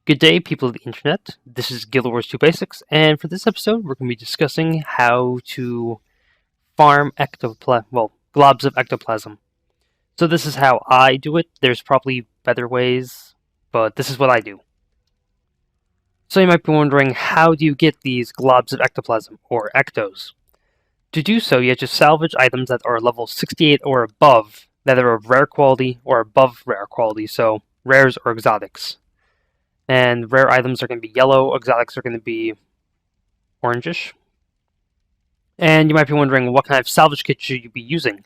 Good day, people of the internet. This is GW2 Basics, and for this episode, we're going to be discussing how to farm globs of ectoplasm. So this is how I do it. There's probably better ways, but this is what I do. So you might be wondering, how do you get these globs of ectoplasm, or ectos? To do so, you have to salvage items that are level 68 or above, that are of rare quality or above rare quality, so rares or exotics. And rare items are going to be yellow, exotics are going to be orangish. And you might be wondering, what kind of salvage kit should you be using?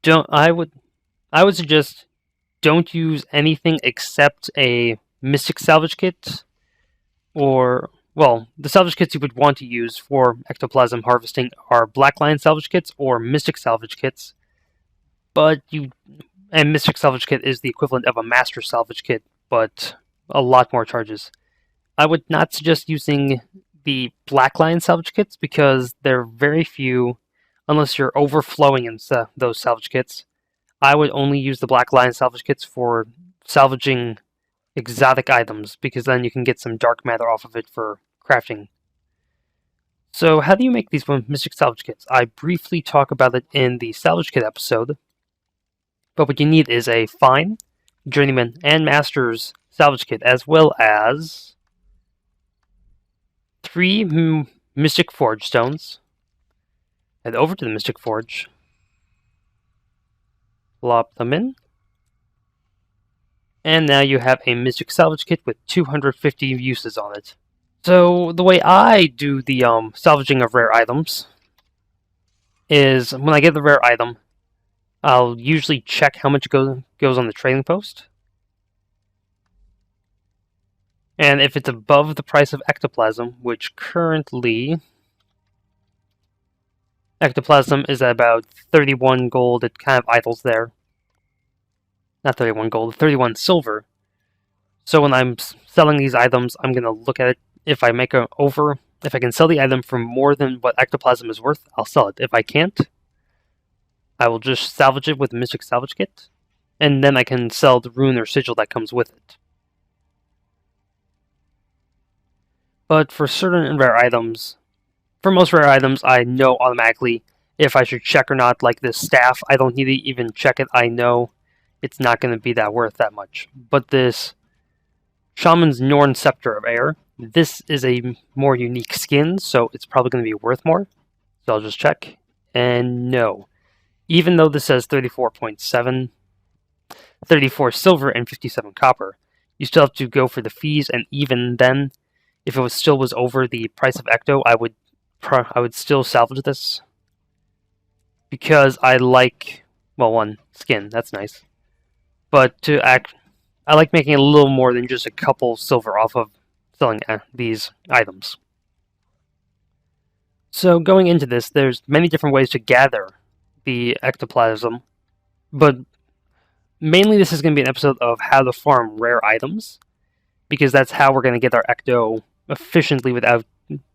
I would suggest don't use anything except a mystic salvage kit, or the salvage kits you would want to use for ectoplasm harvesting are black lion salvage kits or mystic salvage kits. And mystic salvage kit is the equivalent of a master salvage kit, but a lot more charges. I would not suggest using the black lion salvage kits because they're very few, unless you're overflowing in those salvage kits. I would only use the black lion salvage kits for salvaging exotic items, because then you can get some dark matter off of it for crafting. So how do you make these mystic salvage kits? I briefly talk about it in the salvage kit episode, but what you need is a fine, journeyman, and master's salvage kit, as well as 3 mystic forge stones. Head over to the mystic forge, plop them in, and now you have a mystic salvage kit with 250 uses on it. So the way I do the salvaging of rare items is, when I get the rare item, I'll usually check how much goes on the trading post. And if it's above the price of ectoplasm, which currently ectoplasm is at about 31 gold, it kind of idles there. Not 31 gold, 31 silver. So when I'm selling these items, I'm going to look at it. If I can sell the item for more than what ectoplasm is worth, I'll sell it. If I can't, I will just salvage it with a mystic salvage kit, and then I can sell the rune or sigil that comes with it. But for certain rare items, for most rare items, I know automatically if I should check or not. Like this staff, I don't need to even check it. I know it's not going to be worth that much. But this Shaman's Norn Scepter of Air, this is a more unique skin, so it's probably going to be worth more. So I'll just check. And no. Even though this says 34.7, 34 silver and 57 copper, you still have to go for the fees, and even then, if it still was over the price of Ecto, I would still salvage this, because I like, one, skin, that's nice, but I like making a little more than just a couple silver off of selling these items. So going into this, there's many different ways to gather the ectoplasm, but mainly this is going to be an episode of how to farm rare items, because that's how we're going to get our Ecto efficiently without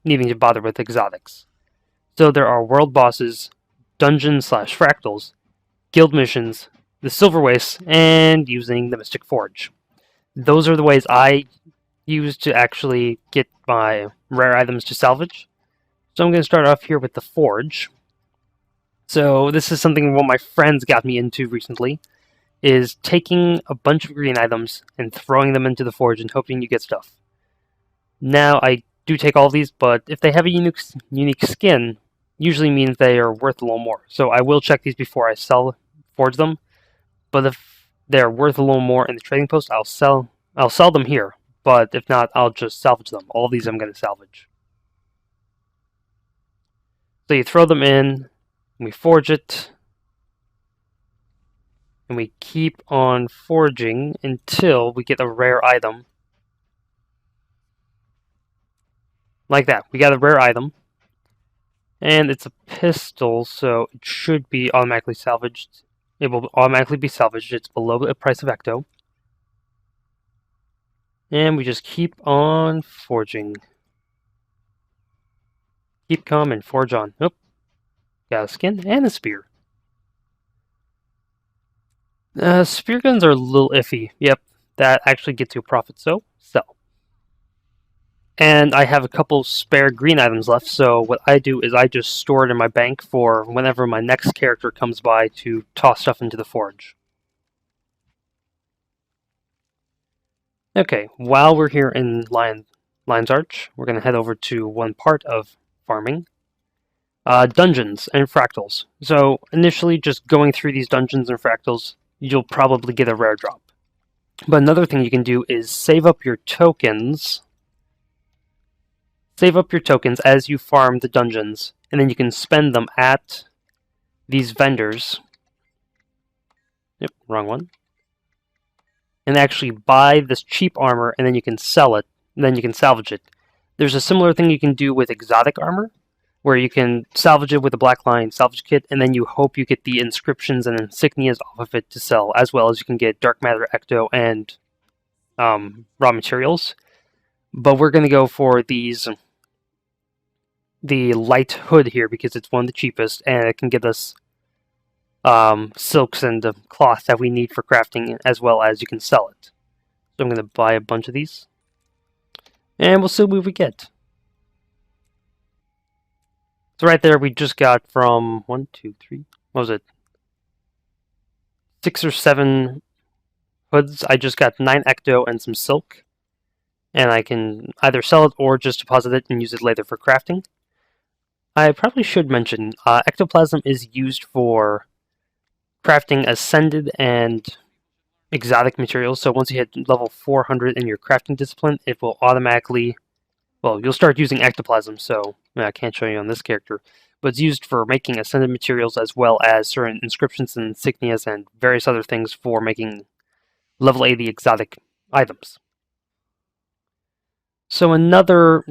needing to bother with exotics. So there are world bosses, dungeons/fractals, guild missions, the silver wastes, and using the mystic forge. Those are the ways I use to actually get my rare items to salvage. So I'm going to start off here with the forge. So this is something one of my friends got me into recently, is taking a bunch of green items and throwing them into the forge and hoping you get stuff. Now, I do take all of these, but if they have a unique skin, usually means they are worth a little more. So I will check these before I forge them. But if they're worth a little more in the trading post, I'll sell them here. But if not, I'll just salvage them. All of these I'm going to salvage. So you throw them in, and we forge it, and we keep on forging until we get a rare item. Like that. We got a rare item. And it's a pistol, so it should be automatically salvaged. It will automatically be salvaged. It's below the price of Ecto. And we just keep on forging. Keep calm and forge on. Nope. Got a skin and a spear. Spear guns are a little iffy. Yep, that actually gets you a profit, so sell. And I have a couple spare green items left, so what I do is I just store it in my bank for whenever my next character comes by to toss stuff into the forge. Okay, while we're here in Lion's Arch, we're going to head over to one part of farming. Dungeons and fractals. So initially, just going through these dungeons and fractals, you'll probably get a rare drop. But another thing you can do is save up your tokens. Save up your tokens as you farm the dungeons, and then you can spend them at these vendors. Yep, wrong one. And actually buy this cheap armor, and then you can sell it, and then you can salvage it. There's a similar thing you can do with exotic armor, where you can salvage it with a black line salvage kit, and then you hope you get the inscriptions and insignias off of it to sell, as well as you can get dark matter, ecto, and raw materials. But we're going to go for the light hood here because it's one of the cheapest, and it can give us silks and cloth that we need for crafting, as well as you can sell it. So I'm going to buy a bunch of these, and we'll see what we get. So right there, we just got from 1, 2, 3. What was it? 6 or 7 hoods. I just got 9 ecto and some silk, and I can either sell it or just deposit it and use it later for crafting. I probably should mention, Ectoplasm is used for crafting ascended and exotic materials. So once you hit level 400 in your crafting discipline, it will automatically, well, you'll start using Ectoplasm, so I can't show you on this character, but it's used for making ascended materials as well as certain inscriptions and insignias and various other things for making level 80 exotic items. So another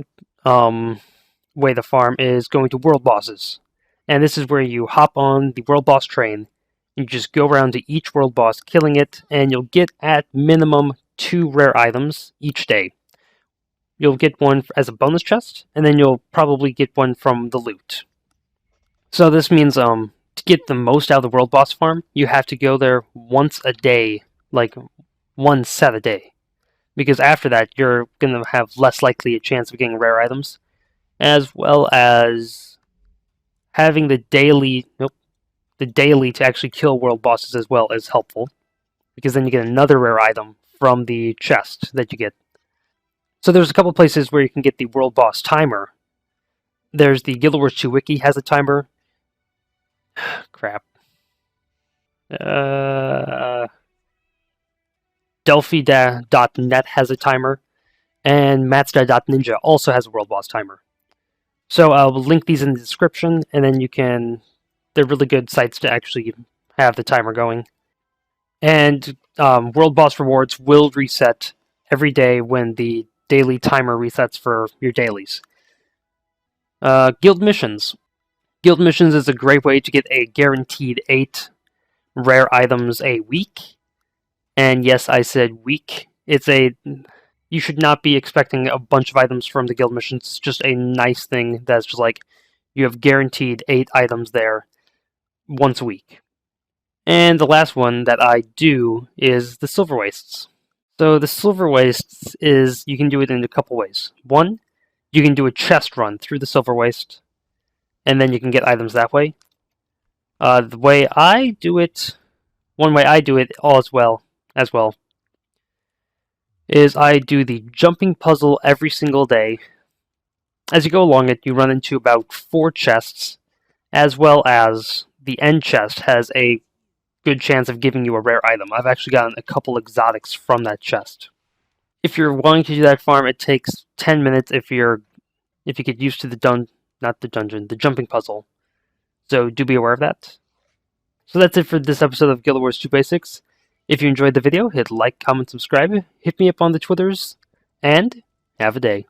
way to farm is going to world bosses. And this is where you hop on the world boss train, you just go around to each world boss, killing it, and you'll get at minimum 2 rare items each day. You'll get one as a bonus chest, and then you'll probably get one from the loot. So this means to get the most out of the world boss farm, you have to go there once a day, like one set a day. Because after that, you're going to have less likely a chance of getting rare items, as well as having the daily to actually kill world bosses as well is helpful, because then you get another rare item from the chest that you get. So there's a couple places where you can get the world boss timer. There's the GW2 wiki has a timer. Crap. Dulfy.net has a timer, and Matsuda.ninja also has a world boss timer. So I'll link these in the description, and then you can. They're really good sites to actually have the timer going. And world boss rewards will reset every day when the daily timer resets for your dailies. Guild missions. Guild missions is a great way to get a guaranteed 8 rare items a week. And yes, I said week. You should not be expecting a bunch of items from the guild missions. It's just a nice thing that's just like, you have guaranteed 8 items there once a week. And the last one that I do is the Silver Wastes. So the Silver Wastes is, you can do it in a couple ways. One, you can do a chest run through the Silver Waste, and then you can get items that way. The way I do it, one way I do it as well, is I do the jumping puzzle every single day. As you go along it, you run into about 4 chests, as well as the end chest has a good chance of giving you a rare item. I've actually gotten a couple exotics from that chest. If you're wanting to do that farm, it takes 10 minutes if you get used to the jumping puzzle. So do be aware of that. So that's it for this episode of Guild Wars 2 Basics. If you enjoyed the video, hit like, comment, subscribe, hit me up on the Twitters, and have a day.